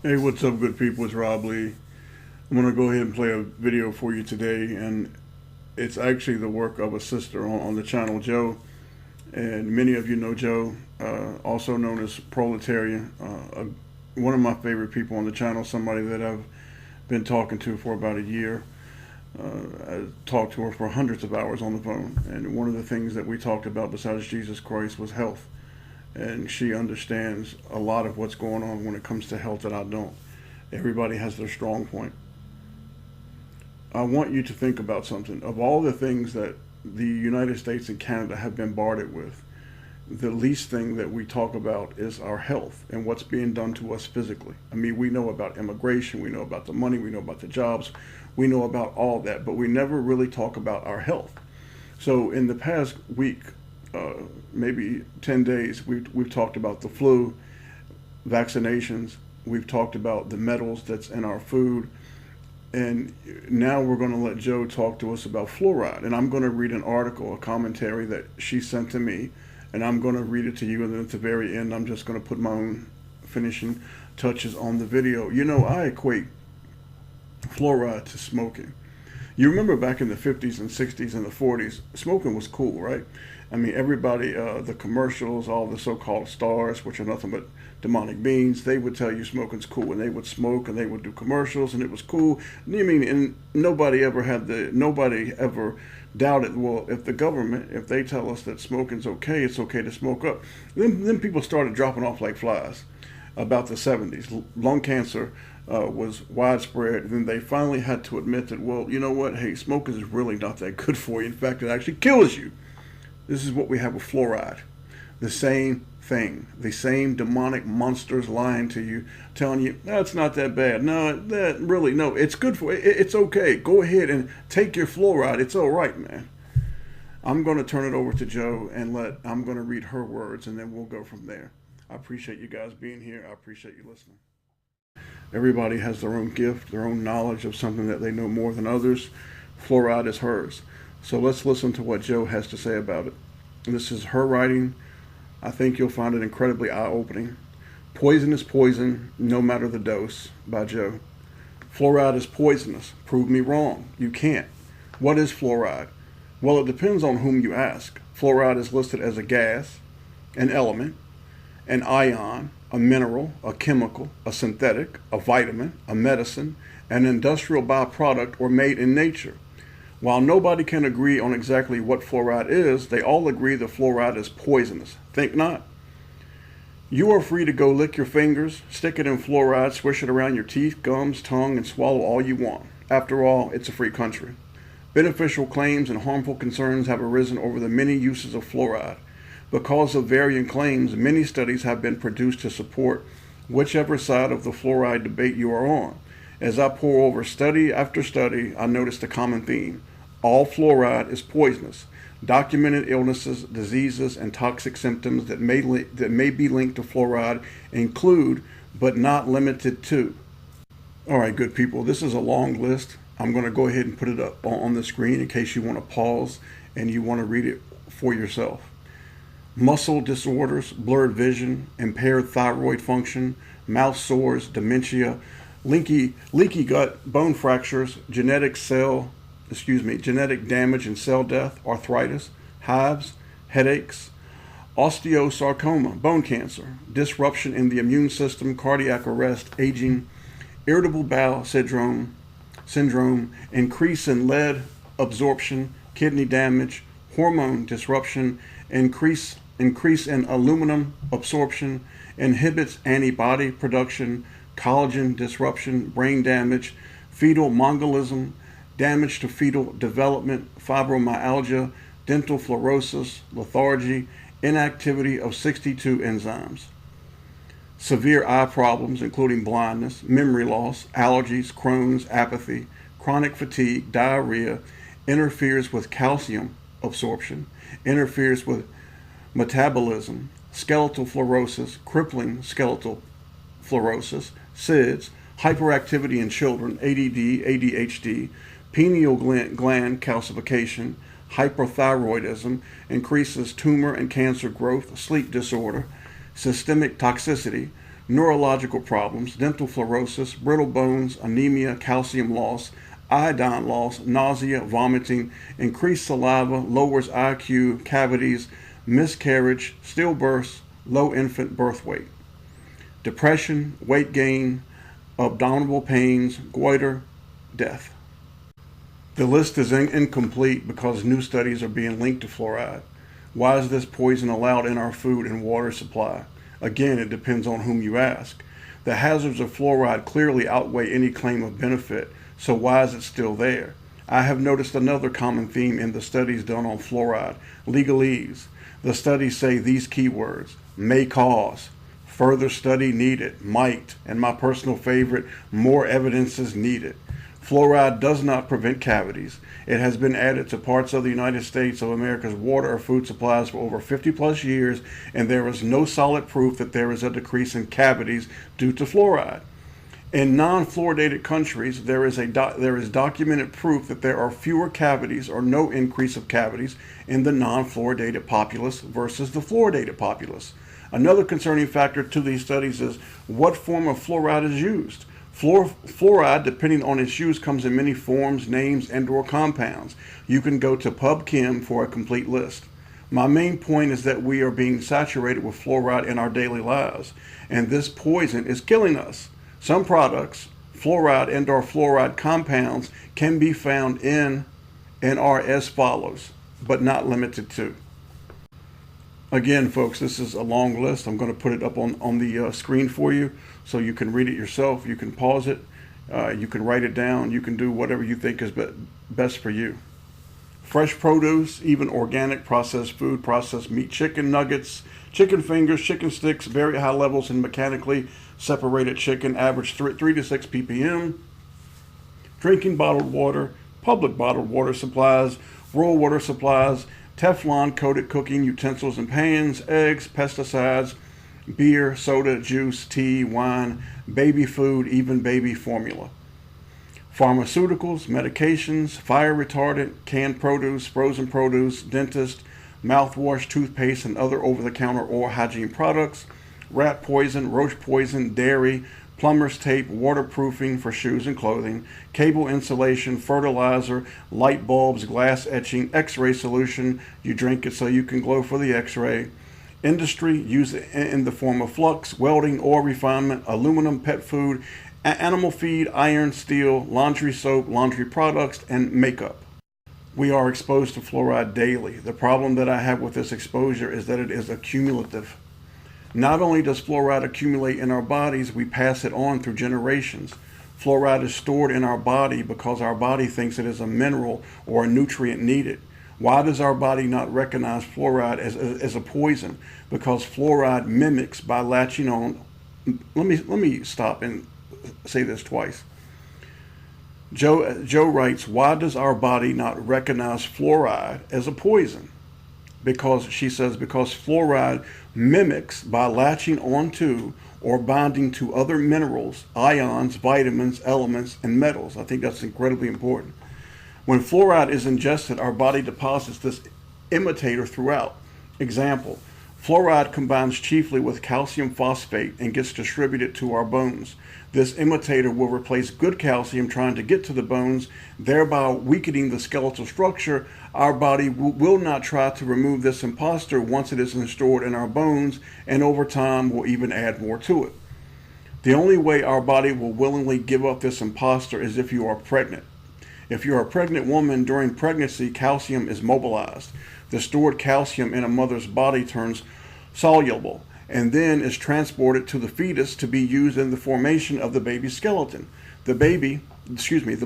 Hey, what's up, good people? It's Rob Lee. I'm going to go ahead and play a video for you today, and it's actually the work of a sister on the channel, Joe. And many of you know Joe, also known as Proletarian, one of my favorite people on the channel, somebody that I've been talking to for about a year. I talked to her for hundreds of hours on the phone, and one of the things that we talked about besides Jesus Christ was health. And she understands a lot of what's going on when it comes to health that I don't. Everybody has their strong point. I want you to think about something. Of all the things that the United States and Canada have been bombarded with, the least thing that we talk about is our health and what's being done to us physically. I mean, we know about immigration, we know about the money, we know about the jobs, we know about all that, but we never really talk about our health. So in the past week, maybe 10 days, we've talked about the flu, vaccinations, we've talked about the metals that's in our food, and now we're going to let Joe talk to us about fluoride. And I'm going to read an article, a commentary that she sent to me, and I'm going to read it to you, and then at the very end I'm just going to put my own finishing touches on the video. You know, I equate fluoride to smoking. You remember back in the 50s and 60s and the 40s, smoking was cool, right? I mean, everybody, the commercials, all the so-called stars, which are nothing but demonic beings, they would tell you smoking's cool, and they would smoke, and they would do commercials, and it was cool. I mean, and nobody ever doubted, well, if the government, if they tell us that smoking's okay, it's okay to smoke up. Then people started dropping off like flies about the 70s. Lung cancer was widespread, and then they finally had to admit that, well, you know what, hey, smoking is really not that good for you. In fact, it actually kills you. This is what we have with fluoride. The same thing. The same demonic monsters lying to you, telling you, no, it's not that bad. No, it's good for you. It's okay. Go ahead and take your fluoride. It's all right, man. I'm going to turn it over to Joe, and I'm going to read her words, and then we'll go from there. I appreciate you guys being here. I appreciate you listening. Everybody has their own gift, their own knowledge of something that they know more than others. Fluoride is hers. So let's listen to what Joe has to say about it. This is her writing. I think you'll find it incredibly eye-opening. Poison is poison, no matter the dose, by Joe. Fluoride is poisonous. Prove me wrong. You can't. What is fluoride? Well, it depends on whom you ask. Fluoride is listed as a gas, an element, an ion, a mineral, a chemical, a synthetic, a vitamin, a medicine, an industrial byproduct, or made in nature. While nobody can agree on exactly what fluoride is, they all agree that fluoride is poisonous. Think not? You are free to go lick your fingers, stick it in fluoride, swish it around your teeth, gums, tongue, and swallow all you want. After all, it's a free country. Beneficial claims and harmful concerns have arisen over the many uses of fluoride. Because of varying claims, many studies have been produced to support whichever side of the fluoride debate you are on. As I pour over study after study, I noticed a common theme. All fluoride is poisonous. Documented illnesses, diseases, and toxic symptoms that may be linked to fluoride include, but not limited to. All right, good people, this is a long list. I'm going to go ahead and put it up on the screen in case you want to pause and you want to read it for yourself. Muscle disorders, blurred vision, impaired thyroid function, mouth sores, dementia, leaky gut, bone fractures, genetic damage and cell death, arthritis, hives, headaches, osteosarcoma, bone cancer, disruption in the immune system, cardiac arrest, aging, irritable bowel syndrome, increase in lead absorption, kidney damage, hormone disruption, increase in aluminum absorption, inhibits antibody production, collagen disruption, brain damage, fetal mongolism, damage to fetal development, fibromyalgia, dental fluorosis, lethargy, inactivity of 62 enzymes. Severe eye problems, including blindness, memory loss, allergies, Crohn's, apathy, chronic fatigue, diarrhea, interferes with calcium absorption, interferes with metabolism, skeletal fluorosis, crippling skeletal fluorosis, SIDS, hyperactivity in children, ADD, ADHD, pineal gland calcification, hyperthyroidism, increases tumor and cancer growth, sleep disorder, systemic toxicity, neurological problems, dental fluorosis, brittle bones, anemia, calcium loss, iodine loss, nausea, vomiting, increased saliva, lowers IQ, cavities, miscarriage, stillbirths, low infant birth weight, depression, weight gain, abdominal pains, goiter, death. The list is incomplete because new studies are being linked to fluoride. Why is this poison allowed in our food and water supply? Again, it depends on whom you ask. The hazards of fluoride clearly outweigh any claim of benefit, so why is it still there? I have noticed another common theme in the studies done on fluoride: legalese. The studies say these keywords: may cause, further study needed, might, and my personal favorite, more evidence is needed. Fluoride does not prevent cavities. It has been added to parts of the United States of America's water or food supplies for over 50 plus years, and there is no solid proof that there is a decrease in cavities due to fluoride. In non-fluoridated countries, there is documented proof that there are fewer cavities or no increase of cavities in the non-fluoridated populace versus the fluoridated populace. Another concerning factor to these studies is what form of fluoride is used. Fluoride, depending on its use, comes in many forms, names, and/or compounds. You can go to PubChem for a complete list. My main point is that we are being saturated with fluoride in our daily lives, and this poison is killing us. Some products, fluoride and/or fluoride compounds, can be found in and are as follows, but not limited to. Again, folks, this is a long list. I'm going to put it up on the screen for you so you can read it yourself. You can pause it. You can write it down. You can do whatever you think is best for you. Fresh produce, even organic processed food, processed meat, chicken nuggets, chicken fingers, chicken sticks, very high levels in mechanically separated chicken, average 3 to 6 ppm. Drinking bottled water, public bottled water supplies, rural water supplies, Teflon coated cooking utensils and pans, eggs, pesticides, beer, soda, juice, tea, wine, baby food, even baby formula. Pharmaceuticals, medications, fire retardant, canned produce, frozen produce, dentist, mouthwash, toothpaste, and other over-the-counter oral hygiene products, rat poison, roach poison, dairy, plumber's tape, waterproofing for shoes and clothing, cable insulation, fertilizer, light bulbs, glass etching, Xray solution. You drink it so you can glow for the Xray. Industry, use it in the form of Flux, Welding-Oil, Refinement, aluminum, pet food, animal feed, iron, steel, laundry soap, laundry products, and makeup. We are exposed to fluoride daily. The problem that I have with this exposure is that it is accumulative. Not only does fluoride accumulate in our bodies, we pass it on through generations. Fluoride is stored in our body because our body thinks it is a mineral or a nutrient needed. Why does our body not recognize fluoride as a poison? Because fluoride mimics by latching on. Let me stop and say this twice. Joe writes, why does our body not recognize fluoride as a poison? Because fluoride mimics by latching onto or bonding to other minerals, ions, vitamins, elements, and metals. I think that's incredibly important. When fluoride is ingested, our body deposits this imitator throughout. Example, fluoride combines chiefly with calcium phosphate and gets distributed to our bones. This imitator will replace good calcium trying to get to the bones, thereby weakening the skeletal structure. Our body will not try to remove this imposter once it is stored in our bones, and over time will even add more to it. The only way our body will willingly give up this imposter is if you are pregnant. If you're a pregnant woman during pregnancy, calcium is mobilized. The stored calcium in a mother's body turns soluble and then is transported to the fetus to be used in the formation of the baby's skeleton. The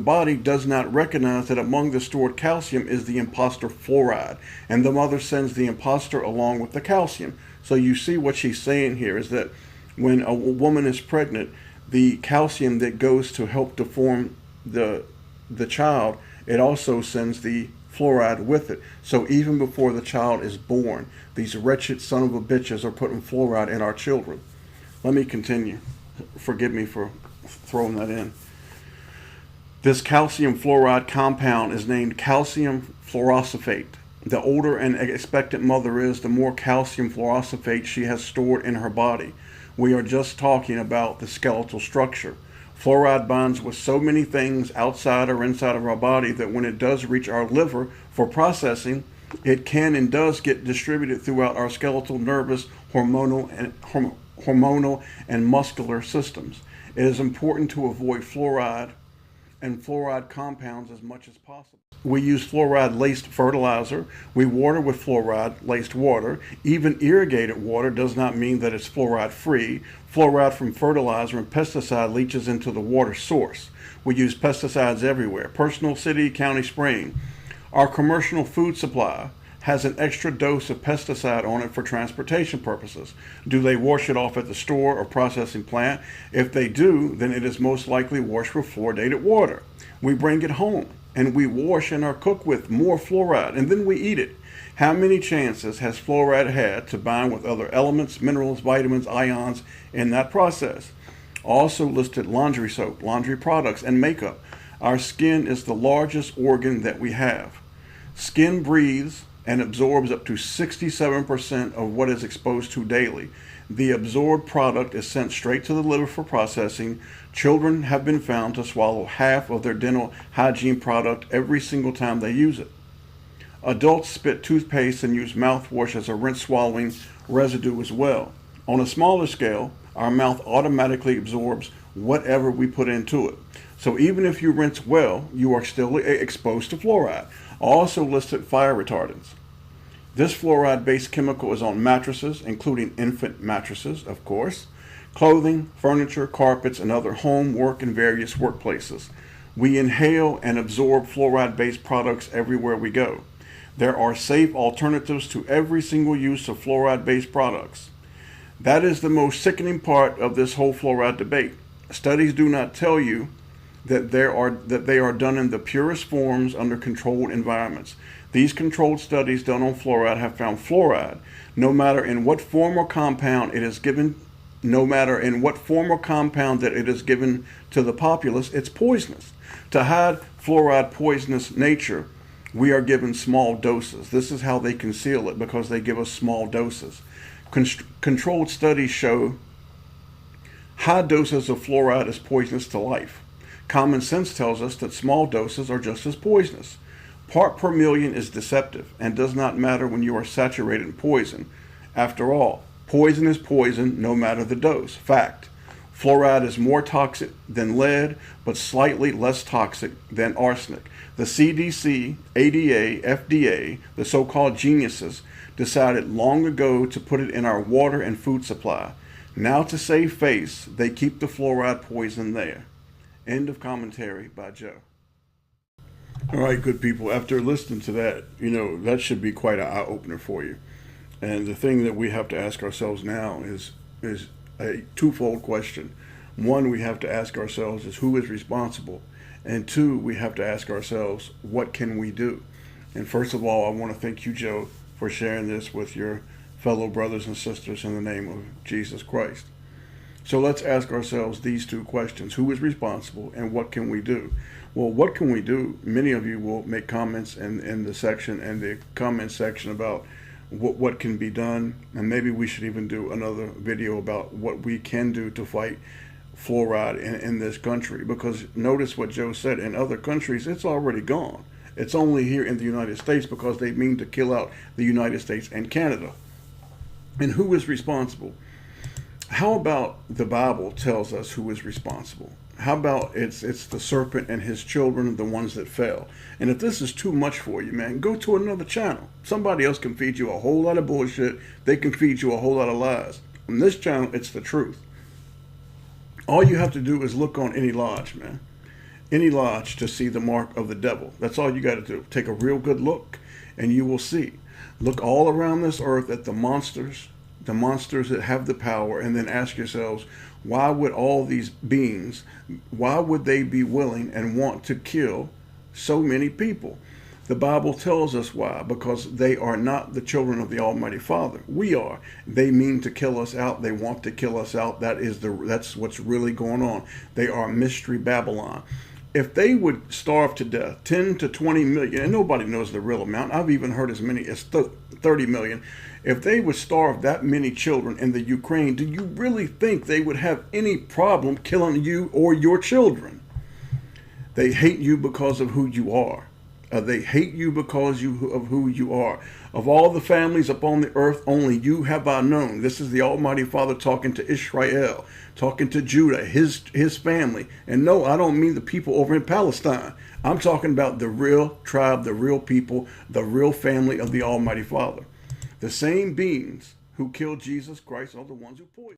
body does not recognize that among the stored calcium is the imposter fluoride, and the mother sends the imposter along with the calcium. So you see what she's saying here is that when a woman is pregnant, the calcium that goes to help to form the child, it also sends the fluoride with it. So even before the child is born, these wretched son of a bitches are putting fluoride in our children. Let me continue. Forgive me for throwing that in. This calcium fluoride compound is named calcium fluorosulfate. The older an expectant mother is, the more calcium fluorosulfate she has stored in her body. We are just talking about the skeletal structure. Fluoride bonds with so many things outside or inside of our body that when it does reach our liver for processing, it can and does get distributed throughout our skeletal, nervous, hormonal, and muscular systems. It is important to avoid fluoride and fluoride compounds as much as possible. We use fluoride-laced fertilizer. We water with fluoride-laced water. Even irrigated water does not mean that it's fluoride-free. Fluoride from fertilizer and pesticide leaches into the water source. We use pesticides everywhere, personal, city, county spraying. Our commercial food supply has an extra dose of pesticide on it for transportation purposes. Do they wash it off at the store or processing plant? If they do, then it is most likely washed with fluoridated water. We bring it home and we wash and or cook with more fluoride, and then we eat it. How many chances has fluoride had to bind with other elements, minerals, vitamins, ions in that process? Also listed laundry soap, laundry products, and makeup. Our skin is the largest organ that we have. Skin breathes and absorbs up to 67% of what is exposed to daily. The absorbed product is sent straight to the liver for processing. Children have been found to swallow half of their dental hygiene product every single time they use it. Adults spit toothpaste and use mouthwash as a rinse swallowing residue as well. On a smaller scale, our mouth automatically absorbs whatever we put into it. So even if you rinse well, you are still exposed to fluoride. Also listed fire retardants. This fluoride-based chemical is on mattresses, including infant mattresses, of course, clothing, furniture, carpets, and other home, work, and various workplaces. We inhale and absorb fluoride-based products everywhere we go. There are safe alternatives to every single use of fluoride-based products. That is the most sickening part of this whole fluoride debate. Studies do not tell you that they are done in the purest forms under controlled environments. These controlled studies done on fluoride have found fluoride, no matter in what form or compound it is given, no matter in what form or compound that it is given to the populace, it's poisonous. To hide fluoride poisonous nature, we are given small doses. This is how they conceal it, because they give us small doses. Controlled studies show high doses of fluoride is poisonous to life. Common sense tells us that small doses are just as poisonous. Part per million is deceptive and does not matter when you are saturated in poison. After all, poison is poison no matter the dose. Fact. Fluoride is more toxic than lead, but slightly less toxic than arsenic. The CDC, ADA, FDA, the so-called geniuses, decided long ago to put it in our water and food supply. Now to save face, they keep the fluoride poison there. End of commentary by Joe. All right, good people. After listening to that, that should be quite an eye-opener for you. And the thing that we have to ask ourselves now is a twofold question. One, we have to ask ourselves is who is responsible? And two, we have to ask ourselves, what can we do? And first of all, I want to thank you, Joe, for sharing this with your fellow brothers and sisters in the name of Jesus Christ. So let's ask ourselves these two questions. Who is responsible and what can we do? Well, what can we do? Many of you will make comments in the comment section about what can be done. And maybe we should even do another video about what we can do to fight fluoride in this country. Because notice what Joe said, in other countries, it's already gone. It's only here in the United States because they mean to kill out the United States and Canada. And who is responsible? How about the Bible tells us who is responsible? How about it's the serpent and his children, the ones that fell? And if this is too much for you, man, go to another channel. Somebody else can feed you a whole lot of bullshit. They can feed you a whole lot of lies. On this channel, it's the truth. All you have to do is look on any lodge, man. Any lodge to see the mark of the devil. That's all you got to do. Take a real good look and you will see. Look all around this earth at the monsters that have the power, and then ask yourselves, why would all these beings, why would they be willing and want to kill so many people? The Bible tells us why, because they are not the children of the Almighty Father. We are. They mean to kill us out. They want to kill us out. That's what's really going on. They are mystery Babylon. if they would starve to death, 10 to 20 million, and nobody knows the real amount, I've even heard as many as 30 million. If they would starve that many children in the Ukraine, do you really think they would have any problem killing you or your children? They hate you because of who you are. They hate you because of who you are. Of all the families upon the earth, only you have I known. This is the Almighty Father talking to Israel, talking to Judah, his family. And no, I don't mean the people over in Palestine. I'm talking about the real tribe, the real people, the real family of the Almighty Father. The same beings who killed Jesus Christ are the ones who poisoned.